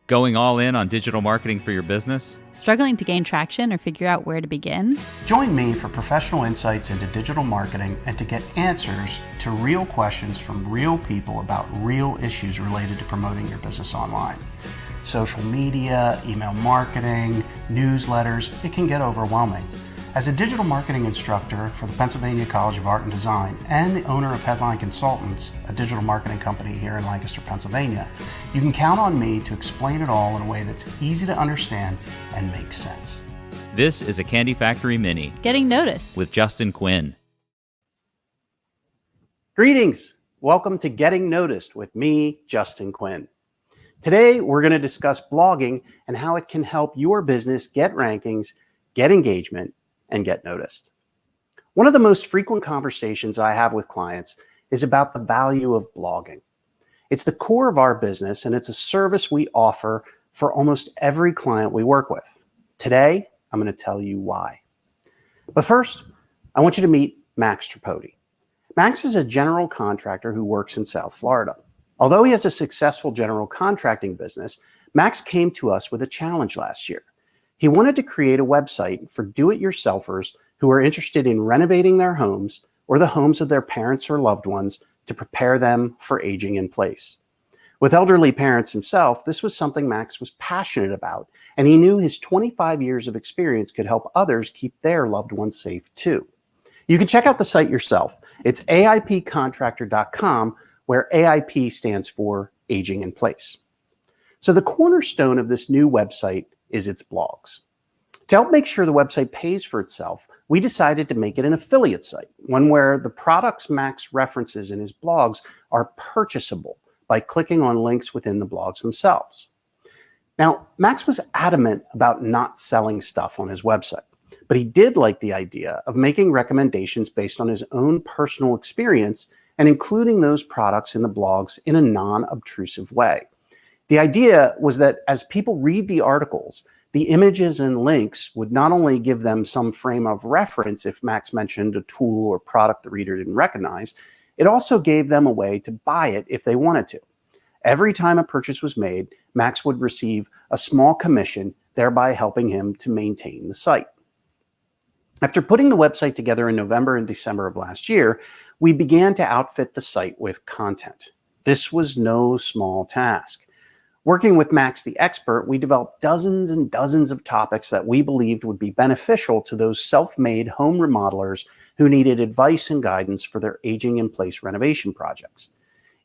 Going all in on digital marketing for your business? Struggling to gain traction or figure out where to begin? Join me for professional insights into digital marketing and to get answers to real questions from real people about real issues related to promoting your business online. Social media, email marketing, newsletters, it can get overwhelming. As a digital marketing instructor for the Pennsylvania College of Art and Design and the owner of Headline Consultants, a digital marketing company here in Lancaster, Pennsylvania, you can count on me to explain it all in a way that's easy to understand and makes sense. This is a Candy Factory Mini. Getting Noticed with Justin Quinn. Greetings. Welcome to Getting Noticed with me, Justin Quinn. Today, we're going to discuss blogging and how it can help your business get rankings, get engagement, and get noticed. One of the most frequent conversations I have with clients is about the value of blogging. It's the core of our business, and it's a service we offer for almost every client we work with. Today, I'm going to tell you why. But first, I want you to meet Max Tripode. Max is a general contractor who works in South Florida. Although he has a successful general contracting business, Max came to us with a challenge last year. He wanted to create a website for do-it-yourselfers who are interested in renovating their homes or the homes of their parents or loved ones to prepare them for aging in place. With elderly parents himself, this was something Max was passionate about, and he knew his 25 years of experience could help others keep their loved ones safe too. You can check out the site yourself. It's aipcontractor.com, where AIP stands for Aging in Place. So the cornerstone of this new website is its blogs. To help make sure the website pays for itself, we decided to make it an affiliate site, one where the products Max references in his blogs are purchasable by clicking on links within the blogs themselves. Now, Max was adamant about not selling stuff on his website, but he did like the idea of making recommendations based on his own personal experience and including those products in the blogs in a non-obtrusive way. The idea was that as people read the articles, the images and links would not only give them some frame of reference if Max mentioned a tool or product the reader didn't recognize, it also gave them a way to buy it if they wanted to. Every time a purchase was made, Max would receive a small commission, thereby helping him to maintain the site. After putting the website together in November and December of last year, we began to outfit the site with content. This was no small task. Working with Max the expert, we developed dozens and dozens of topics that we believed would be beneficial to those self-made home remodelers who needed advice and guidance for their aging-in-place renovation projects.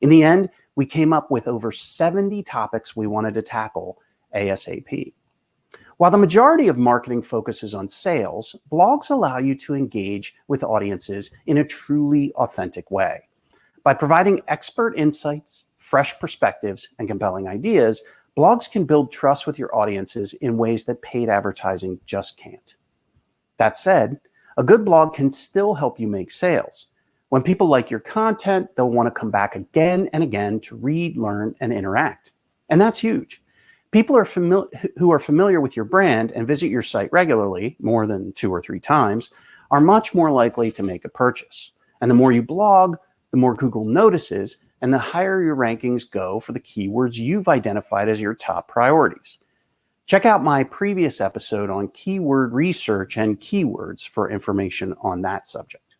In the end, we came up with over 70 topics we wanted to tackle ASAP. While the majority of marketing focuses on sales, blogs allow you to engage with audiences in a truly authentic way. By providing expert insights, fresh perspectives, and compelling ideas, blogs can build trust with your audiences in ways that paid advertising just can't. That said, a good blog can still help you make sales. When people like your content, they'll want to come back again and again to read, learn, and interact. And that's huge. People who are familiar with your brand and visit your site regularly, more than 2 or 3 times, are much more likely to make a purchase. And the more you blog, the more Google notices, and the higher your rankings go for the keywords you've identified as your top priorities. Check out my previous episode on keyword research and keywords for information on that subject.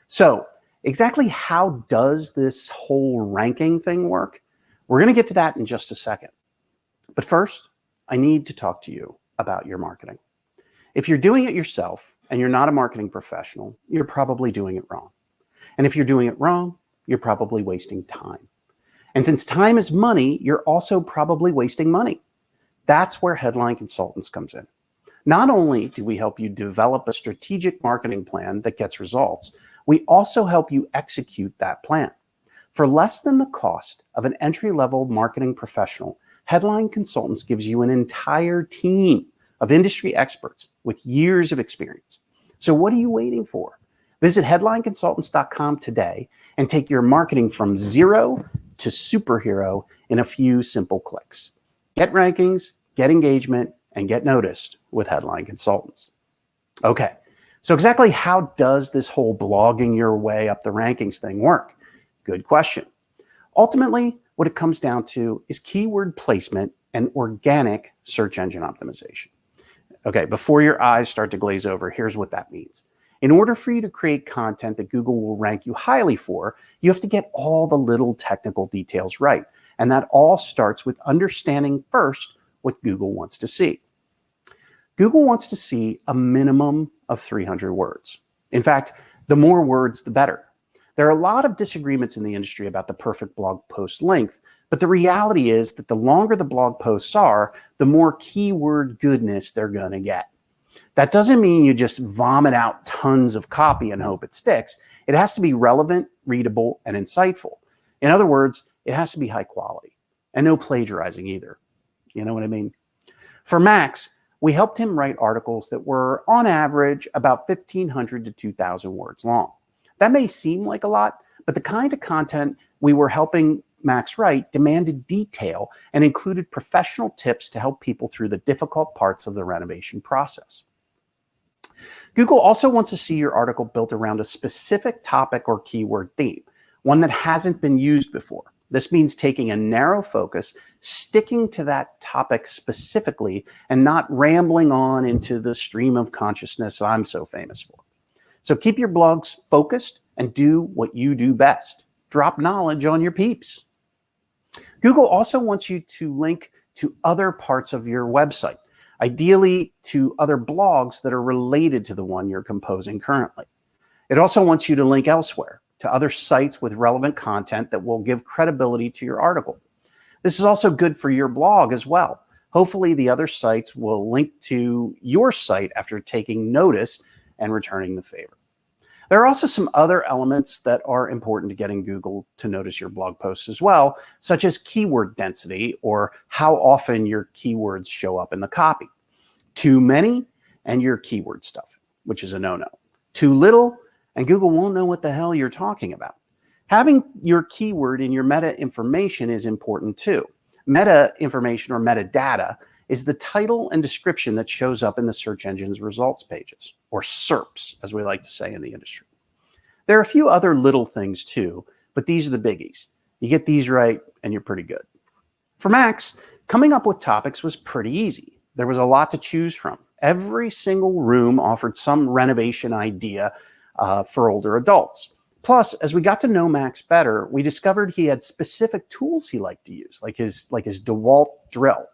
So, exactly how does this whole ranking thing work? We're going to get to that in just a second. But first, I need to talk to you about your marketing. If you're doing it yourself and you're not a marketing professional, you're probably doing it wrong. And if you're doing it wrong, you're probably wasting time. And since time is money, you're also probably wasting money. That's where Headline Consultants comes in. Not only do we help you develop a strategic marketing plan that gets results, we also help you execute that plan. For less than the cost of an entry-level marketing professional, Headline Consultants gives you an entire team of industry experts with years of experience. So what are you waiting for? Visit headlineconsultants.com today and take your marketing from zero to superhero in a few simple clicks. Get rankings, get engagement, and get noticed with Headline Consultants. Okay, so exactly how does this whole blogging your way up the rankings thing work? Good question. Ultimately, what it comes down to is keyword placement and organic search engine optimization. Okay, before your eyes start to glaze over, here's what that means. In order for you to create content that Google will rank you highly for, you have to get all the little technical details right. And that all starts with understanding first what Google wants to see. Google wants to see a minimum of 300 words. In fact, the more words, the better. There are a lot of disagreements in the industry about the perfect blog post length, but the reality is that the longer the blog posts are, the more keyword goodness they're going to get. That doesn't mean you just vomit out tons of copy and hope it sticks. It has to be relevant, readable, and insightful. In other words, it has to be high quality and no plagiarizing either. You know what I mean? For Max, we helped him write articles that were, on average, about 1,500 to 2,000 words long. That may seem like a lot, but the kind of content we were helping Max write demanded detail and included professional tips to help people through the difficult parts of the renovation process. Google also wants to see your article built around a specific topic or keyword theme, one that hasn't been used before. This means taking a narrow focus, sticking to that topic specifically, and not rambling on into the stream of consciousness I'm so famous for. So keep your blogs focused and do what you do best. Drop knowledge on your peeps. Google also wants you to link to other parts of your website, ideally to other blogs that are related to the one you're composing currently. It also wants you to link elsewhere, to other sites with relevant content that will give credibility to your article. This is also good for your blog as well. Hopefully the other sites will link to your site after taking notice and returning the favor. There are also some other elements that are important to getting Google to notice your blog posts as well, such as keyword density or how often your keywords show up in the copy. Too many and your keyword stuffing, which is a no-no. Too little and Google won't know what the hell you're talking about. Having your keyword in your meta information is important too. Meta information or metadata is the title and description that shows up in the search engine's results pages, or SERPs, as we like to say in the industry. There are a few other little things too, but these are the biggies. You get these right and you're pretty good. For Max, coming up with topics was pretty easy. There was a lot to choose from. Every single room offered some renovation idea for older adults. Plus, as we got to know Max better, we discovered he had specific tools he liked to use, like his DeWalt drill.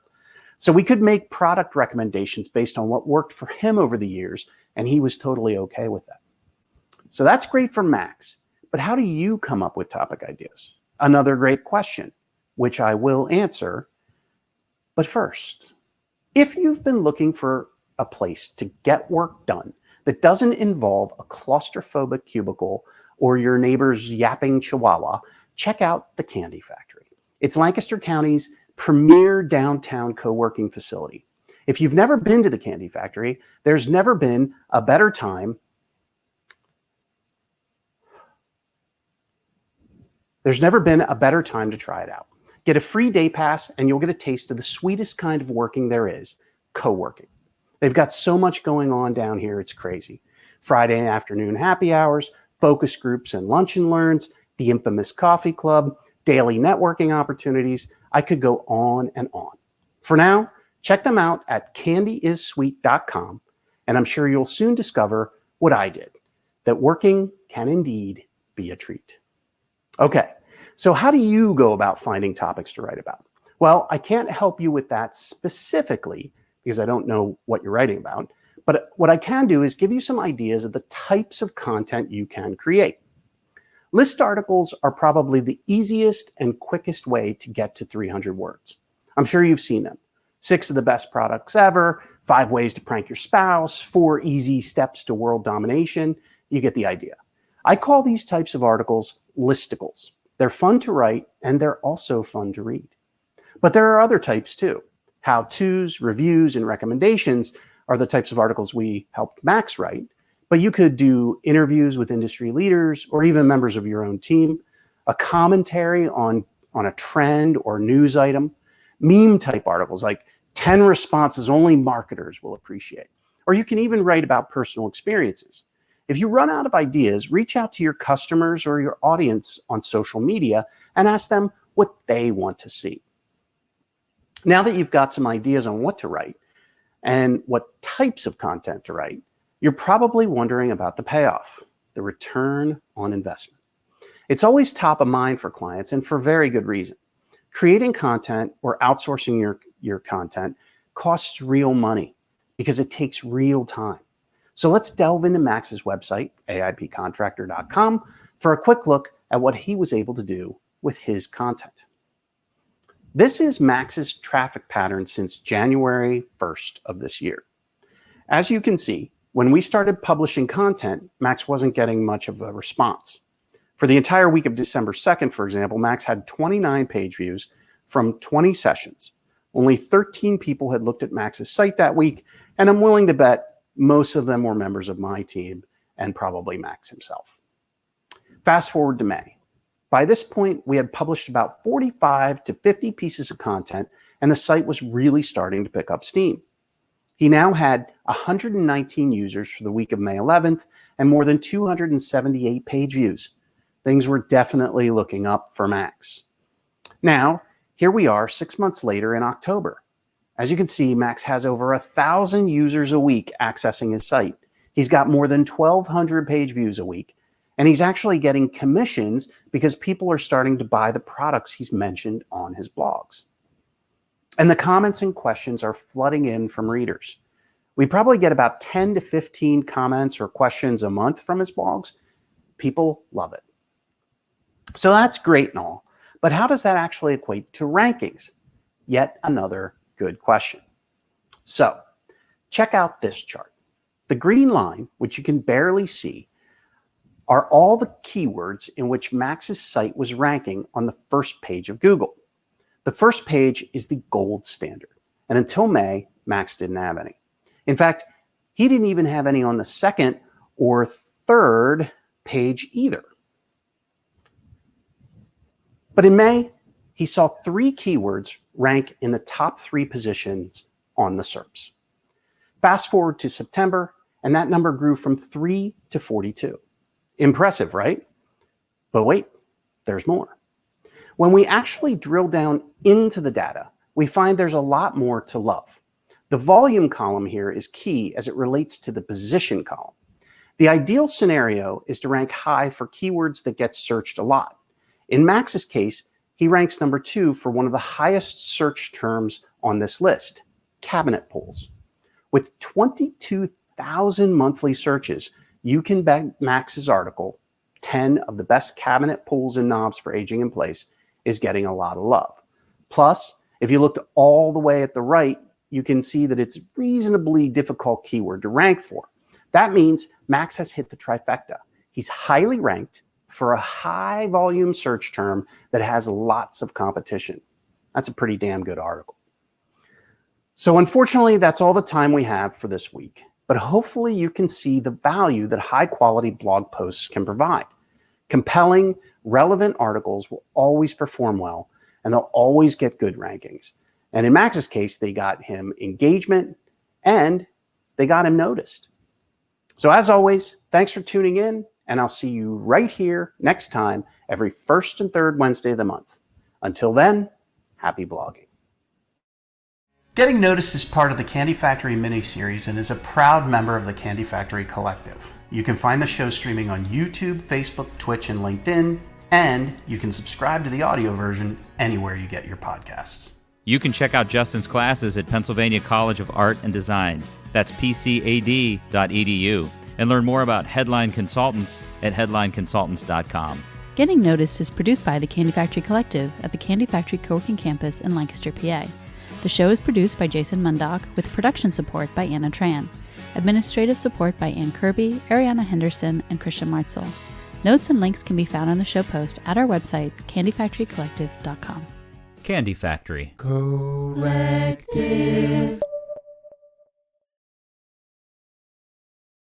So we could make product recommendations based on what worked for him over the years, and he was totally okay with that. So that's great for Max, but how do you come up with topic ideas? Another great question, which I will answer. But first, if you've been looking for a place to get work done that doesn't involve a claustrophobic cubicle or your neighbor's yapping chihuahua, check out the Candy Factory. It's Lancaster County's premier downtown co-working facility. If you've never been to the Candy Factory, there's never been a better time. There's never been a better time to try it out. Get a free day pass and you'll get a taste of the sweetest kind of working there is, co-working. They've got so much going on down here, it's crazy. Friday afternoon happy hours, focus groups and lunch and learns, the infamous coffee club, daily networking opportunities. I could go on and on. For now, check them out at candyissweet.com, and I'm sure you'll soon discover what I did, that working can indeed be a treat. Okay, so how do you go about finding topics to write about? Well, I can't help you with that specifically because I don't know what you're writing about, but what I can do is give you some ideas of the types of content you can create. List articles are probably the easiest and quickest way to get to 300 words. I'm sure you've seen them. 6 of the best products ever, 5 ways to prank your spouse, 4 easy steps to world domination. You get the idea. I call these types of articles listicles. They're fun to write and they're also fun to read. But there are other types too. How-tos, reviews, and recommendations are the types of articles we helped Max write. But you could do interviews with industry leaders or even members of your own team, a commentary on a trend or news item, meme type articles like 10 responses only marketers will appreciate. Or you can even write about personal experiences. If you run out of ideas, reach out to your customers or your audience on social media and ask them what they want to see. Now that you've got some ideas on what to write and what types of content to write, you're probably wondering about the payoff, the return on investment. It's always top of mind for clients, and for very good reason. Creating content or outsourcing your content costs real money because it takes real time. So let's delve into Max's website, aipcontractor.com, for a quick look at what he was able to do with his content. This is Max's traffic pattern since January 1st of this year. As you can see, when we started publishing content, Max wasn't getting much of a response. For the entire week of December 2nd, for example, Max had 29 page views from 20 sessions. Only 13 people had looked at Max's site that week, and I'm willing to bet most of them were members of my team and probably Max himself. Fast forward to May. By this point, we had published about 45 to 50 pieces of content, and the site was really starting to pick up steam. He now had 119 users for the week of May 11th and more than 278 page views. Things were definitely looking up for Max. Now, here we are 6 months later in October. As you can see, Max has over 1,000 users a week accessing his site. He's got more than 1,200 page views a week, and he's actually getting commissions because people are starting to buy the products he's mentioned on his blogs. And the comments and questions are flooding in from readers. We probably get about 10 to 15 comments or questions a month from his blogs. People love it. So that's great and all, but how does that actually equate to rankings? Yet another good question. So check out this chart. The green line, which you can barely see, are all the keywords in which Max's site was ranking on the first page of Google. The first page is the gold standard, and until May, Max didn't have any. In fact, he didn't even have any on the second or third page either. But in May, he saw 3 keywords rank in the top 3 positions on the SERPs. Fast forward to September, and that number grew from 3 to 42. Impressive, right? But wait, there's more. When we actually drill down into the data, we find there's a lot more to love. The volume column here is key as it relates to the position column. The ideal scenario is to rank high for keywords that get searched a lot. In Max's case, he ranks number 2 for one of the highest search terms on this list, cabinet pulls. With 22,000 monthly searches, you can bet Max's article, 10 of the best cabinet pulls and knobs for aging in place, is getting a lot of love. Plus, if you looked all the way at the right, you can see that it's a reasonably difficult keyword to rank for. That means Max has hit the trifecta. He's highly ranked for a high volume search term that has lots of competition. That's a pretty damn good article. So unfortunately, that's all the time we have for this week, but hopefully you can see the value that high quality blog posts can provide. Compelling, relevant articles will always perform well, and they'll always get good rankings. And in Max's case, they got him engagement and they got him noticed. So as always, thanks for tuning in, and I'll see you right here next time, every first and third Wednesday of the month. Until then, happy blogging. Getting Noticed is part of the Candy Factory mini-series and is a proud member of the Candy Factory Collective. You can find the show streaming on YouTube, Facebook, Twitch, and LinkedIn, and you can subscribe to the audio version anywhere you get your podcasts. You can check out Justin's classes at Pennsylvania College of Art and Design. That's pcad.edu. And learn more about Headline Consultants at headlineconsultants.com. Getting Noticed is produced by the Candy Factory Collective at the Candy Factory Co-working Campus in Lancaster, PA. The show is produced by Jason Mundock with production support by Anna Tran. Administrative support by Ann Kirby, Ariana Henderson, and Christian Martzel. Notes and links can be found on the show post at our website, candyfactorycollective.com. Candy Factory. Collective.